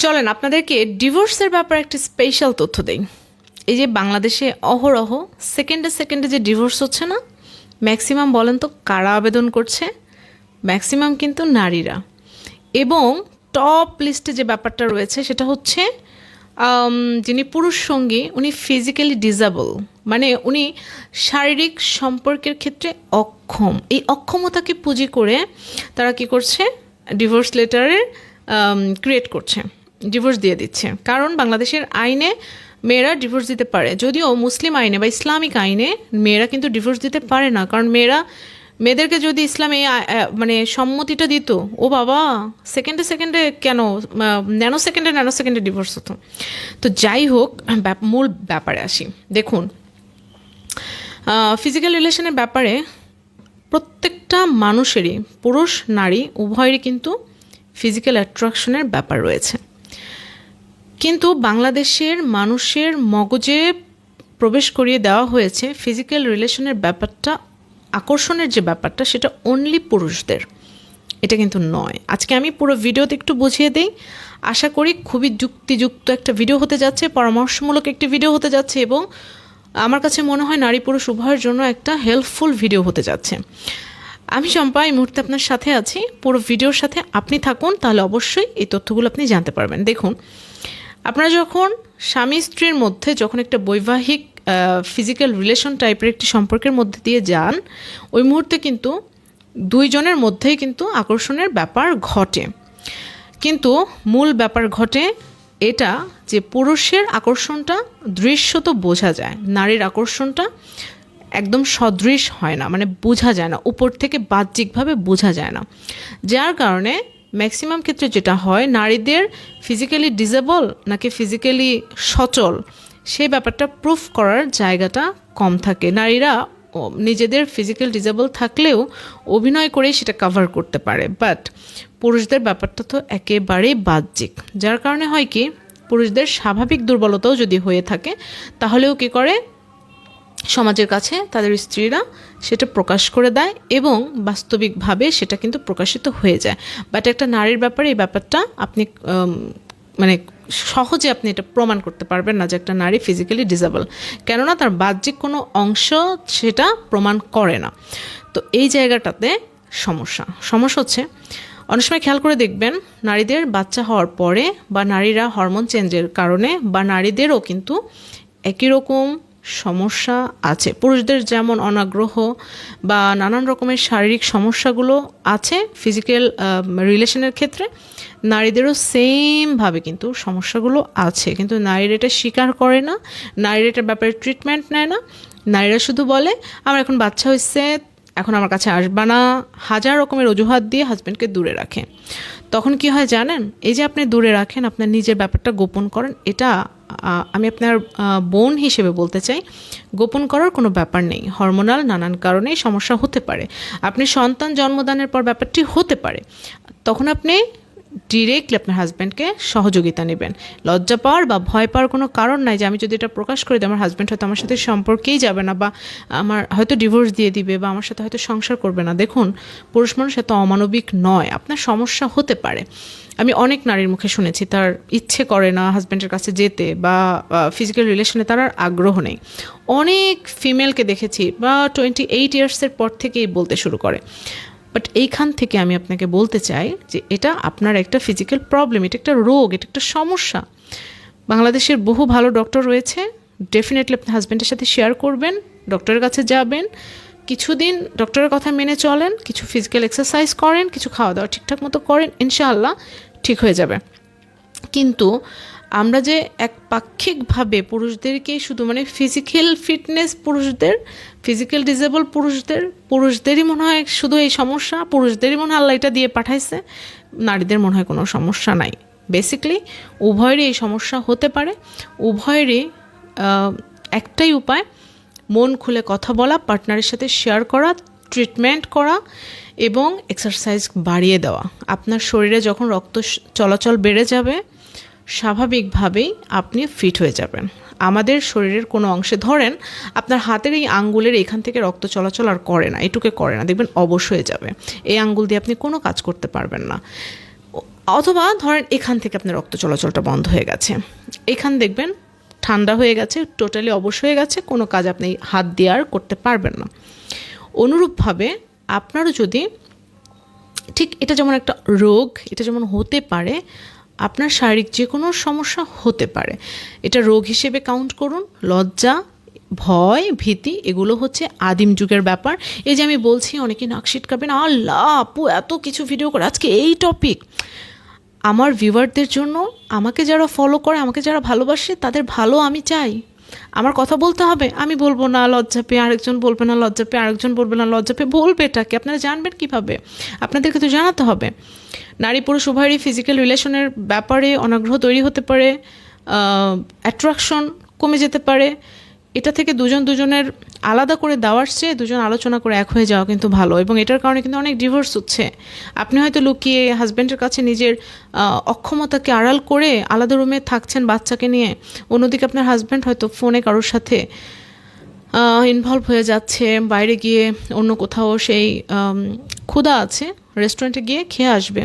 চলেন আপনাদেরকে ডিভোর্সের ব্যাপারে একটা স্পেশাল তথ্য দেই। এই যে বাংলাদেশে অহরহ সেকেন্ডে সেকেন্ডে যে ডিভোর্স হচ্ছে না, ম্যাক্সিমাম বলেন তো কারা আবেদন করছে? ম্যাক্সিমাম কিন্তু নারীরা। এবং টপ লিস্টে যে ব্যাপারটা রয়েছে সেটা হচ্ছে যিনি পুরুষ সঙ্গী উনি ফিজিক্যালি ডিসেবল, মানে উনি শারীরিক সম্পর্কের ক্ষেত্রে অক্ষম। এই অক্ষমতাকে পুঁজি করে তারা কি করছে, ডিভোর্স লেটারের ক্রিয়েট করছে, ডিভোর্স দিয়ে দিচ্ছে। কারণ বাংলাদেশের আইনে মেয়েরা ডিভোর্স দিতে পারে, যদিও মুসলিম আইনে বা ইসলামিক আইনে মেয়েরা কিন্তু ডিভোর্স দিতে পারে না। কারণ মেয়েদেরকে যদি ইসলামে মানে সম্মতিটা দিত, ও বাবা সেকেন্ডে সেকেন্ডে কেন ন্যানো সেকেন্ডে ডিভোর্স হতো। তো যাই হোক, মূল ব্যাপারে আসি। দেখুন, ফিজিক্যাল রিলেশনের ব্যাপারে প্রত্যেকটা মানুষেরই, পুরুষ নারী উভয়েরই কিন্তু ফিজিক্যাল অ্যাট্রাকশনের ব্যাপার রয়েছে। কিন্তু বাংলাদেশের মানুষের মগজে প্রবেশ করিয়ে দেওয়া হয়েছে ফিজিক্যাল রিলেশনের ব্যাপারটা, আকর্ষণের যে ব্যাপারটা সেটা অনলি পুরুষদের। এটা কিন্তু নয়। আজকে আমি পুরো ভিডিওতে একটু বুঝিয়ে দিই। আশা করি খুবই যুক্তিযুক্ত একটা ভিডিও হতে যাচ্ছে, পরামর্শমূলক একটি ভিডিও হতে যাচ্ছে, এবং আমার কাছে মনে হয় নারী পুরুষ উভয়ের জন্য একটা হেল্পফুল ভিডিও হতে যাচ্ছে। আমি চম্পা এই মুহূর্তে আপনার সাথে আছি। পুরো ভিডিওর সাথে আপনি থাকুন, তাহলে অবশ্যই এই তথ্যগুলো আপনি জানতে পারবেন। দেখুন, আপনারা যখন স্বামী স্ত্রীর মধ্যে যখন একটা বৈবাহিক ফিজিক্যাল রিলেশন টাইপের একটি সম্পর্কের মধ্যে দিয়ে যান, ওই মুহূর্তে কিন্তু দুইজনের মধ্যেই কিন্তু আকর্ষণের ব্যাপার ঘটে। কিন্তু মূল ব্যাপার ঘটে এটা যে পুরুষের আকর্ষণটা দৃশ্যত বোঝা যায়, নারীর আকর্ষণটা একদম সদৃশ হয় না, মানে বোঝা যায় না, উপর থেকে বাহ্যিকভাবে বোঝা যায় না। যার কারণে ম্যাক্সিমাম ক্ষেত্রে যেটা হয়, নারীদের ফিজিক্যালি ডিসেবল নাকি ফিজিক্যালি সচল সেই ব্যাপারটা প্রুফ করার জায়গাটা কম থাকে। নারীরা নিজেদের ফিজিক্যাল ডিসেবল থাকলেও অভিনয় করেই সেটা কভার করতে পারে, বাট পুরুষদের ব্যাপারটা তো একেবারেই বাহ্যিক। যার কারণে হয় কি, পুরুষদের স্বাভাবিক দুর্বলতাও যদি হয়ে থাকে তাহলেও কি করে, সমাজের কাছে তাদের স্ত্রীরা সেটা প্রকাশ করে দেয় এবং বাস্তবিকভাবে সেটা কিন্তু প্রকাশিত হয়ে যায়। বাট একটা নারীর ব্যাপারে এই ব্যাপারটা আপনি মানে সহজে আপনি এটা প্রমাণ করতে পারবেন না যে একটা নারী ফিজিক্যালি ডিসেবল, কেননা তার বাহ্যিক কোনো অংশ সেটা প্রমাণ করে না। তো এই জায়গাটাতে সমস্যা হচ্ছে, অনেক সময় খেয়াল করে দেখবেন নারীদের বাচ্চা হওয়ার পরে বা নারীরা হরমোন চেঞ্জের কারণে বা নারীদেরও কিন্তু একই রকম সমস্যা আছে। পুরুষদের যেমন অনাগ্রহ বা নানান রকমের শারীরিক সমস্যাগুলো আছে ফিজিক্যাল রিলেশনের ক্ষেত্রে, নারীদেরও সেমভাবে কিন্তু সমস্যাগুলো আছে। কিন্তু নারীরা এটা স্বীকার করে না, নারীরা এটার ব্যাপারে ট্রিটমেন্ট নেয় না। নারীরা শুধু বলে আমার এখন বাচ্চা হয়েছে, এখন আমার কাছে আসবা না, হাজার রকমের অজুহাত দিয়ে হাজব্যান্ডকে দূরে রাখে। তখন কি হয় জানেন, এই যে আপনি দূরে রাখেন, আপনার নিজের ব্যাপারটা গোপন করেন, এটা আমি আপনার বোন হিসেবে বলতে চাই, গোপন করার কোনো ব্যাপার নেই। হরমোনাল নানান কারণেই সমস্যা হতে পারে, আপনি সন্তান জন্মদানের পর ব্যাপারটি হতে পারে, তখন আপনি ডিরেক্টলি আপনার হাজব্যান্ডকে সহযোগিতা নেবেন। লজ্জা পাওয়ার বা ভয় পাওয়ার কোনো কারণ নাই যে আমি যদি এটা প্রকাশ করে দিই আমার হাজব্যান্ড হয়তো আমার সাথে সম্পর্কেই যাবে না, বা আমার হয়তো ডিভোর্স দিয়ে দিবে, বা আমার সাথে হয়তো সংসার করবে না। দেখুন, পুরুষ মানুষ এত অমানবিক নয়, আপনার সমস্যা হতে পারে। আমি অনেক নারীর মুখে শুনেছি তার ইচ্ছে করে না হাজব্যান্ডের কাছে যেতে বা ফিজিক্যাল রিলেশনে তার আর আগ্রহ নেই। অনেক ফিমেলকে দেখেছি বা 28 ইয়ার্সের পর থেকেই বলতে শুরু করে। বাট এইখান থেকে আমি আপনাকে বলতে চাই যে এটা আপনার একটা ফিজিক্যাল প্রবলেম, এটা একটা রোগ, এটা একটা সমস্যা। বাংলাদেশের বহু ভালো ডক্টর রয়েছে, ডেফিনেটলি আপনার হাজব্যান্ডের সাথে শেয়ার করবেন, ডক্টরের কাছে যাবেন, কিছুদিন ডক্টরের কথা মেনে চলেন, কিছু ফিজিক্যাল এক্সারসাইজ করেন, কিছু খাওয়া দাওয়া ঠিকঠাক মতো করেন, ইনশাআল্লাহ ঠিক হয়ে যাবে। কিন্তু আমরা যে একপাক্ষিকভাবে পুরুষদেরকে শুধু মানে ফিজিক্যাল ফিটনেস পুরুষদের, ফিজিক্যাল ডিসেবল পুরুষদেরই মনে হয় শুধু এই সমস্যা, পুরুষদেরই মনে হয় আল্লাহ এটা দিয়ে পাঠাইছে, নারীদের মনে হয় কোনো সমস্যা নাই। বেসিক্যালি উভয়েরই এই সমস্যা হতে পারে। উভয়েরই একটাই উপায়, মন খুলে কথা বলা, পার্টনারের সাথে শেয়ার করা, ট্রিটমেন্ট করা এবং এক্সারসাইজ বাড়িয়ে দেওয়া। আপনার শরীরে যখন রক্ত চলাচল বেড়ে যাবে, স্বাভাবিকভাবেই আপনি ফিট হয়ে যাবেন। আমাদের শরীরের কোনো অংশে ধরেন আপনার হাতের এই আঙ্গুলের এখান থেকে রক্ত চলাচল আর করে না, এটুকে করে না, দেখবেন অবশ হয়ে যাবে। এই আঙ্গুল দিয়ে আপনি কোনো কাজ করতে পারবেন না। অথবা ধরেন এখান থেকে আপনার রক্ত চলাচলটা বন্ধ হয়ে গেছে, এখান দেখবেন ঠান্ডা হয়ে গেছে, টোটালি অবশ হয়ে গেছে, কোনো কাজ আপনি হাত দিয়ে আর করতে পারবেন না। অনুরূপভাবে আপনারও যদি ঠিক এটা যেমন একটা রোগ, এটা যেমন হতে পারে, আপনার শারীরিক যে কোনো সমস্যা হতে পারে, এটা রোগ হিসেবে কাউন্ট করুন। লজ্জা, ভয়, ভীতি এগুলো হচ্ছে আদিম যুগের ব্যাপার। এই যে আমি বলছি অনেকে নাক সিটকাবেন, আল্লাহ আপু এত কিছু ভিডিও করে আজকে এই টপিক। আমার ভিউয়ারদের জন্য, আমাকে যারা ফলো করে, আমাকে যারা ভালোবাসে, তাদের ভালো আমি চাই। আমার কথা বলতে হবে, আমি বলবো না লজ্জা পেয়ে, আরেকজন বলবে না লজ্জা পেয়ে, আরেকজন বলবে না লজ্জা পেয়ে, বলবে এটাকে আপনারা জানবেন কিভাবে? আপনাদেরকে তো জানাতে হবে। নারী পুরুষ উভয়েরই ফিজিক্যাল রিলেশনের ব্যাপারে অনাগ্রহ তৈরি হতে পারে, অ্যাট্রাকশন কমে যেতে পারে। এটা থেকে দুজনের আলাদা করে দেওয়ার চেয়ে দুজন আলোচনা করে এক হয়ে যাওয়া কিন্তু ভালো। এবং এটার কারণে কিন্তু অনেক ডিভোর্স হচ্ছে। আপনি হয়তো লুকিয়ে হাজব্যান্ডের কাছে নিজের অক্ষমতাকে আড়াল করে আলাদা রুমে থাকছেন বাচ্চাকে নিয়ে, অন্যদিকে আপনার হাজব্যান্ড হয়তো ফোনে কারোর সাথে ইনভলভ হয়ে যাচ্ছে, বাইরে গিয়ে অন্য কোথাও সেই ক্ষুধা আছে, রেস্টুরেন্টে গিয়ে খেয়ে আসবে।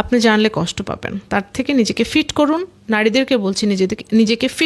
আপনি জানলে কষ্ট পাবেন। তার থেকে নিজেকে ফিট করুন। নারীদেরকে বলছি নিজেকে ফিট